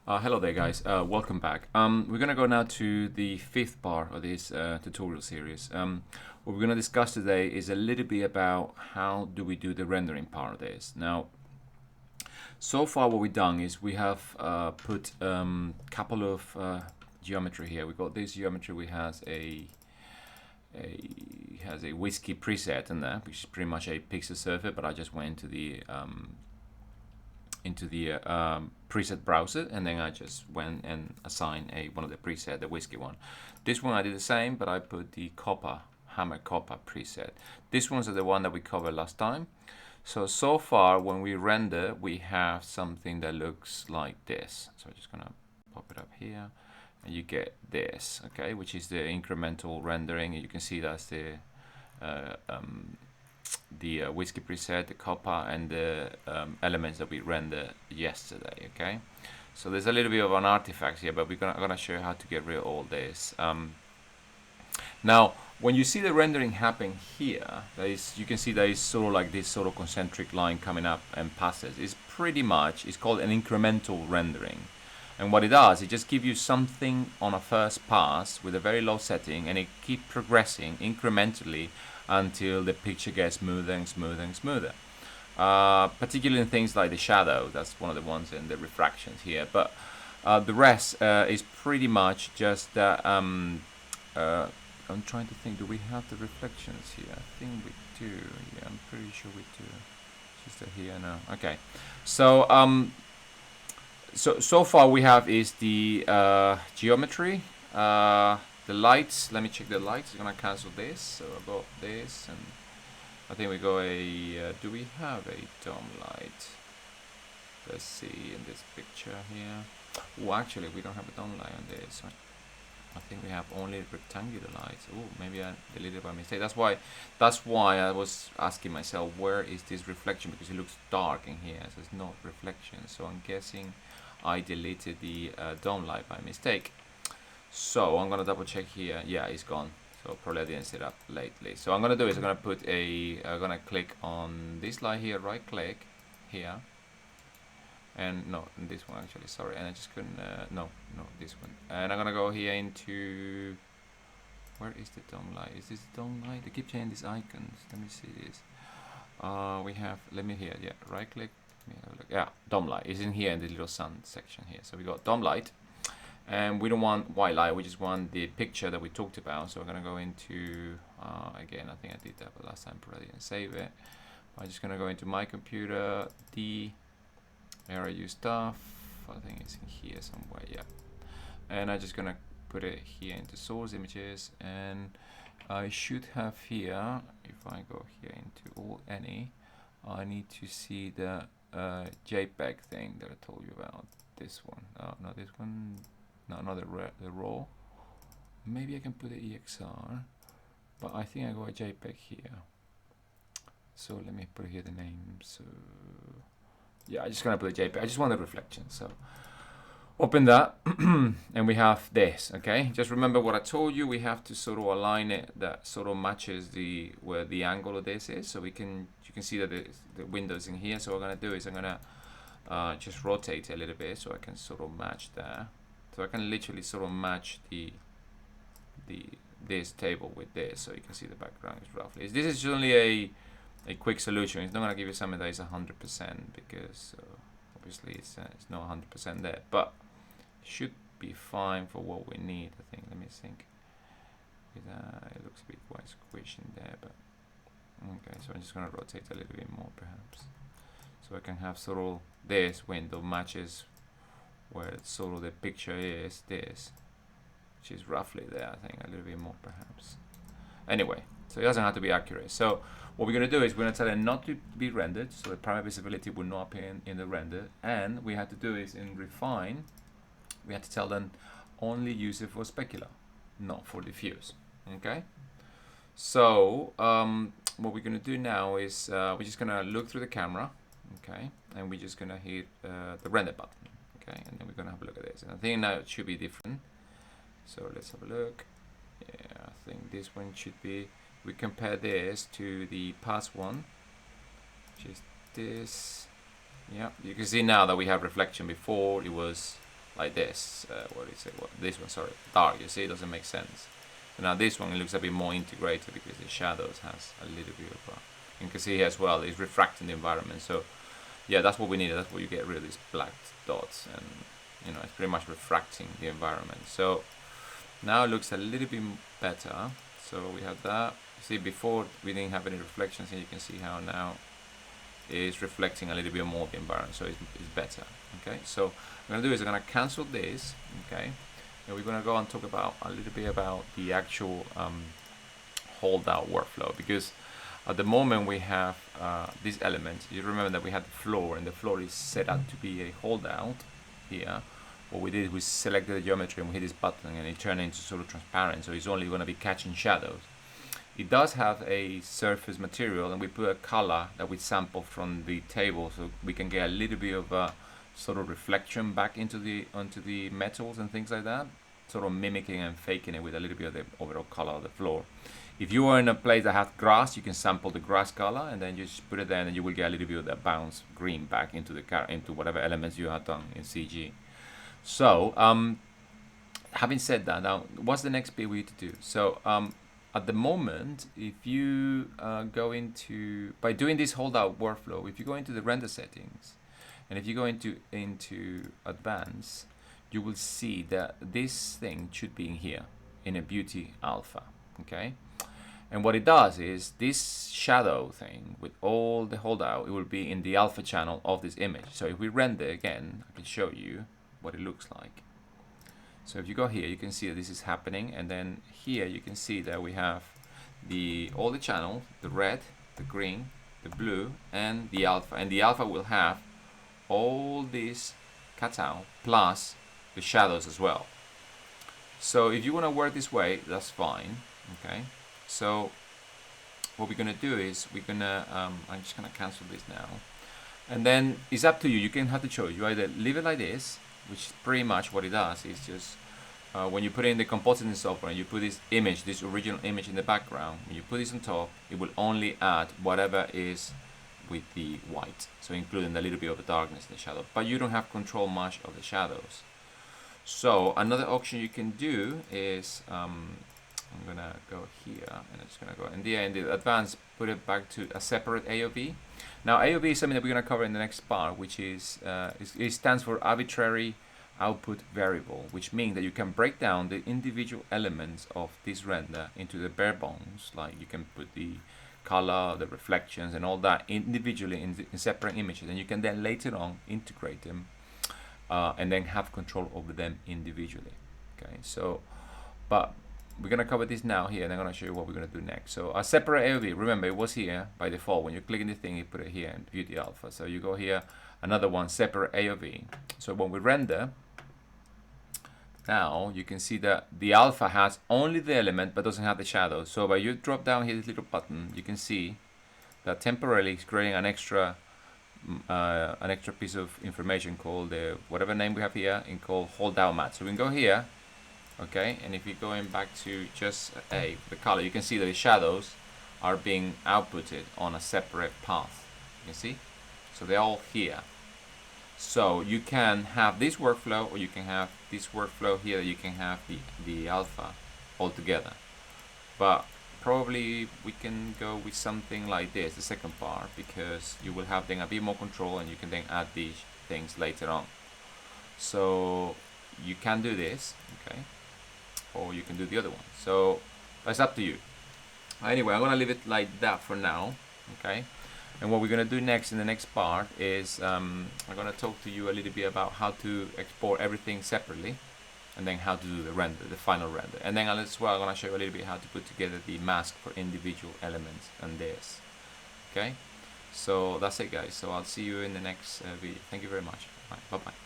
Hello there, guys. Welcome back. We're going to go now to the fifth part of this tutorial series. What we're going to discuss today is a little bit about how do we do the rendering part of this. Now, so far what we've done is we have put a couple of geometry here. We've got this geometry which has a whiskey preset in there, which is pretty much a pixel surface, but I just went into the preset browser, and then I just went and assigned one of the preset, the whiskey one. This one I did the same, but I put the copper, hammer copper preset. This one's the one that we covered last time. So far when we render, we have something that looks like this. So I'm just gonna pop it up here, and you get this, okay, which is the incremental rendering. You can see that's the whiskey preset, the copper, and the elements that we rendered yesterday. Okay, so there's a little bit of an artifact here, but I'm gonna show you how to get rid of all this. Now, when you see the rendering happen here, you can see there is sort of like this sort of concentric line coming up and passes. It's called an incremental rendering. And what it does, it just gives you something on a first pass with a very low setting, and it keeps progressing incrementally until the picture gets smoother and smoother and smoother. Particularly in things like the shadow, that's one of the ones in the refractions here. But the rest is pretty much just I'm trying to think, do we have the reflections here? I think we do. Yeah, I'm pretty sure we do. Just here now. Okay. So so far we have is the geometry, the lights. Let me check the lights. I'm gonna cancel this. So I got this, and I think we got a. Do we have a dome light? Let's see in this picture here. Oh, actually, we don't have a dome light on this. I think we have only rectangular lights. Oh, maybe I deleted it by mistake. That's why I was asking myself, where is this reflection? Because it looks dark in here, so there's no reflection. So I'm guessing I deleted the dome light by mistake. So I'm gonna double check here. Yeah, it's gone. So probably I didn't set it up lately. So I'm gonna do is I'm gonna click on this light here, right click here. And no, this one actually, sorry, and I just couldn't, no, this one. And I'm gonna go here into, where is the dome light? Is this the dome light? They keep changing these icons. Let me see this. We have, let me here, yeah, right click, let me have a look. Yeah, dome light is in here in the little sun section here. So we got dome light, and we don't want white light, we just want the picture that we talked about. So we're gonna go into, again, I think I did that, but last time probably didn't save it. I'm just gonna go into my computer, where I use stuff, I think it's in here somewhere, yeah. And I'm just gonna put it here into source images, and I should have here, if I go here into all any, I need to see the JPEG thing that I told you about. This one, not this one, no, not the raw. Maybe I can put the EXR, but I think I got a JPEG here. So let me put here the name. So yeah, I'm just gonna put a JPEG. I just want the reflection. So open that, and we have this. Okay, just remember what I told you. We have to sort of align it that sort of matches where the angle of this is. So you can see that the window's in here. So what I'm gonna do is I'm gonna just rotate it a little bit so I can sort of match there. So I can literally sort of match this table with this, so you can see the background is roughly. This is only a quick solution. It's not going to give you something that is 100% because obviously it's not 100% there, but it should be fine for what we need, I think. Let me think. It looks a bit quite squished in there, but okay, so I'm just going to rotate a little bit more perhaps, so I can have sort of this window matches where sort of the picture is this, which is roughly there, I think, a little bit more perhaps. Anyway, so it doesn't have to be accurate. So what we're going to do is we're going to tell it not to be rendered, so the primary visibility will not appear in the render. And we have to do is in refine, we have to tell them only use it for specular, not for diffuse. Okay. So what we're going to do now is we're just going to look through the camera, okay, and we're just going to hit the render button, okay, and then we're going to have a look at this. And I think now it should be different. So let's have a look. Yeah, I think this one should be. We compare this to the past one, which is this. Yeah, you can see now that we have reflection. Before it was like this. What is it? What, this one, sorry, dark. You see, it doesn't make sense. So now this one, it looks a bit more integrated because the shadows has a little bit of. You can see here as well, it's refracting the environment. So yeah, that's what we needed. That's what you get rid of these black dots, and you know, it's pretty much refracting the environment. So now it looks a little bit better. So we have that. See, before we didn't have any reflections, and you can see how now is reflecting a little bit more of the environment, so it's better. Okay, so what I'm gonna do is I'm gonna cancel this. Okay, and we're gonna go and talk about a little bit about the actual holdout workflow, because at the moment we have this element. You remember that we had the floor, and the floor is set up to be a holdout here. What we did, we selected the geometry and we hit this button, and it turned into sort of transparent, so it's only going to be catching shadows. It does have a surface material, and we put a color that we sampled from the table, so we can get a little bit of a sort of reflection back into onto the metals and things like that, sort of mimicking and faking it with a little bit of the overall color of the floor. If you are in a place that has grass, you can sample the grass color and then just put it there, and you will get a little bit of that bounce green back into into whatever elements you have done in CG. So having said that, now what's the next bit we need to do? So at the moment, if you go into, by doing this holdout workflow, if you go into the render settings, and if you go into advanced, you will see that this thing should be in here in a beauty alpha. Okay, and what it does is this shadow thing with all the holdout, it will be in the alpha channel of this image. So if we render again, I can show you what it looks like. So if you go here, you can see that this is happening, and then here you can see that we have all the channels, the red, the green, the blue, and the alpha. And the alpha will have all this cutout plus the shadows as well. So if you want to work this way, that's fine. Okay, so what we're gonna do is we're gonna I'm just gonna cancel this now, and then it's up to you. You can have the choice. You either leave it like this, which is pretty much what it does. Is just when you put it in the compositing software and you put this image, this original image in the background, when you put this on top, it will only add whatever is with the white, so including a little bit of the darkness in the shadow, but you don't have control much of the shadows. So another option you can do is I'm gonna go here, and I'm just gonna go in the advanced, put it back to a separate AOV. Now AOV is something that we're gonna cover in the next part, which is it stands for arbitrary output variable, which means that you can break down the individual elements of this render into the bare bones. Like you can put the color, the reflections, and all that individually in separate images, and you can then later on integrate them and then have control over them individually. Okay, so but we're gonna cover this now here, and I'm gonna show you what we're gonna do next. So a separate AOV, remember it was here by default. When you click in the thing, you put it here in Beauty Alpha. So you go here, another one, separate AOV. So when we render, now you can see that the alpha has only the element but doesn't have the shadow. So by you drop down here this little button, you can see that temporarily it's creating an extra piece of information called whatever name we have here, and called holdout matte. So we can go here. Okay, and if you're going back to just the color, you can see that the shadows are being outputted on a separate path. You can see, so they're all here. So you can have this workflow, or you can have this workflow here. You can have the alpha all together, but probably we can go with something like this, the second part, because you will have then a bit more control, and you can then add these things later on. So you can do this, okay, or you can do the other one. So that's up to you. Anyway, I'm gonna leave it like that for now, okay? And what we're gonna do next in the next part is I'm gonna talk to you a little bit about how to export everything separately, and then how to do the render, the final render. And then as well, I'm gonna show you a little bit how to put together the mask for individual elements and this, okay? So that's it, guys. So I'll see you in the next video. Thank you very much. Bye bye.